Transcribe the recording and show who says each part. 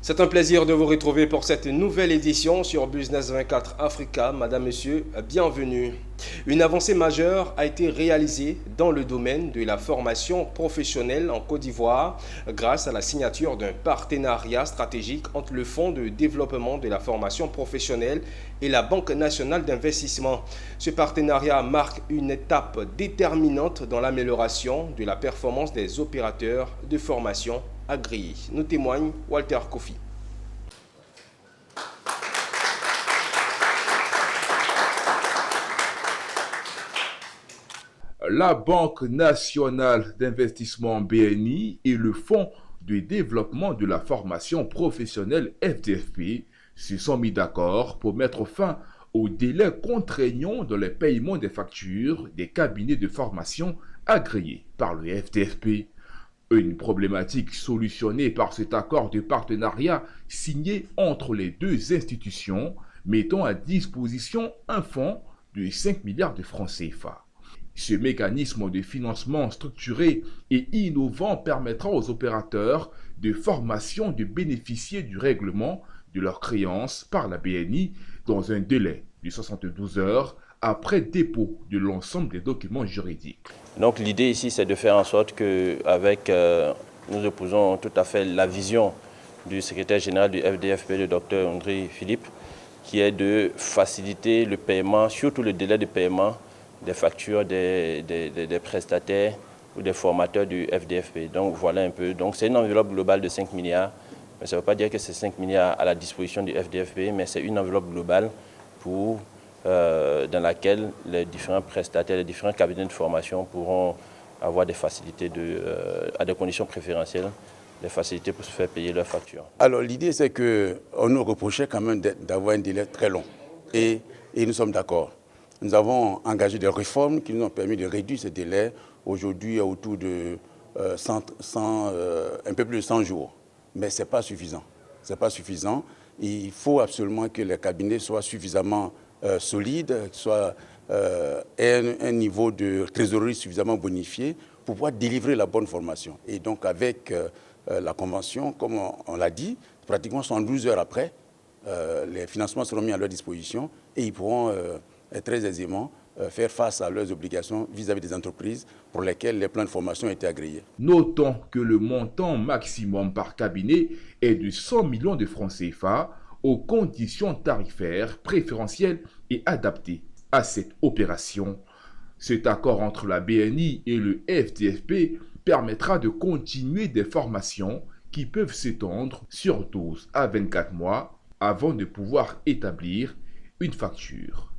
Speaker 1: C'est un plaisir de vous retrouver pour cette nouvelle édition sur Business 24 Africa. Madame, Monsieur, bienvenue. Une avancée majeure a été réalisée dans le domaine de la formation professionnelle en Côte d'Ivoire grâce à la signature d'un partenariat stratégique entre le Fonds de développement de la formation professionnelle et la Banque nationale d'investissement. Ce partenariat marque une étape déterminante dans l'amélioration de la performance des opérateurs de formation agréés. Nous témoigne Walter Kofi.
Speaker 2: La Banque nationale d'investissement BNI et le Fonds de développement de la formation professionnelle FDFP se sont mis d'accord pour mettre fin aux délais contraignants dans le paiement des factures des cabinets de formation agréés par le FDFP. Une problématique solutionnée par cet accord de partenariat signé entre les deux institutions, mettant à disposition un fonds de 5 milliards de francs CFA. Ce mécanisme de financement structuré et innovant permettra aux opérateurs de formation de bénéficier du règlement de leurs créances par la BNI dans un délai de 72 heures après dépôt de l'ensemble des documents juridiques.
Speaker 3: Donc l'idée ici, c'est de faire en sorte qu'avec, nous épousons tout à fait la vision du secrétaire général du FDFP, le docteur André Philippe, qui est de faciliter le paiement, surtout le délai de paiement des factures des prestataires ou des formateurs du FDFP. Donc voilà un peu. Donc c'est une enveloppe globale de 5 milliards. Mais ça ne veut pas dire que c'est 5 milliards à la disposition du FDFP, mais c'est une enveloppe globale dans laquelle les différents prestataires, les différents cabinets de formation pourront avoir des facilités à des conditions préférentielles, des facilités pour se faire payer leurs factures.
Speaker 4: Alors l'idée c'est qu'on nous reprochait quand même d'avoir un délai très long et nous sommes d'accord. Nous avons engagé des réformes qui nous ont permis de réduire ce délai aujourd'hui autour de un peu plus de 100 jours. Mais ce n'est pas suffisant. C'est pas suffisant. Il faut absolument que les cabinets soient suffisamment solides, aient un niveau de trésorerie suffisamment bonifié pour pouvoir délivrer la bonne formation. Et donc avec la convention, comme on l'a dit, pratiquement 112 heures après, les financements seront mis à leur disposition et ils pourront très aisément faire face à leurs obligations vis-à-vis des entreprises pour lesquelles les plans de formation ont été agréés.
Speaker 2: Notons que le montant maximum par cabinet est de 100 millions de francs CFA aux conditions tarifaires préférentielles et adaptées à cette opération. Cet accord entre la BNI et le FDFP permettra de continuer des formations qui peuvent s'étendre sur 12 à 24 mois avant de pouvoir établir une facture.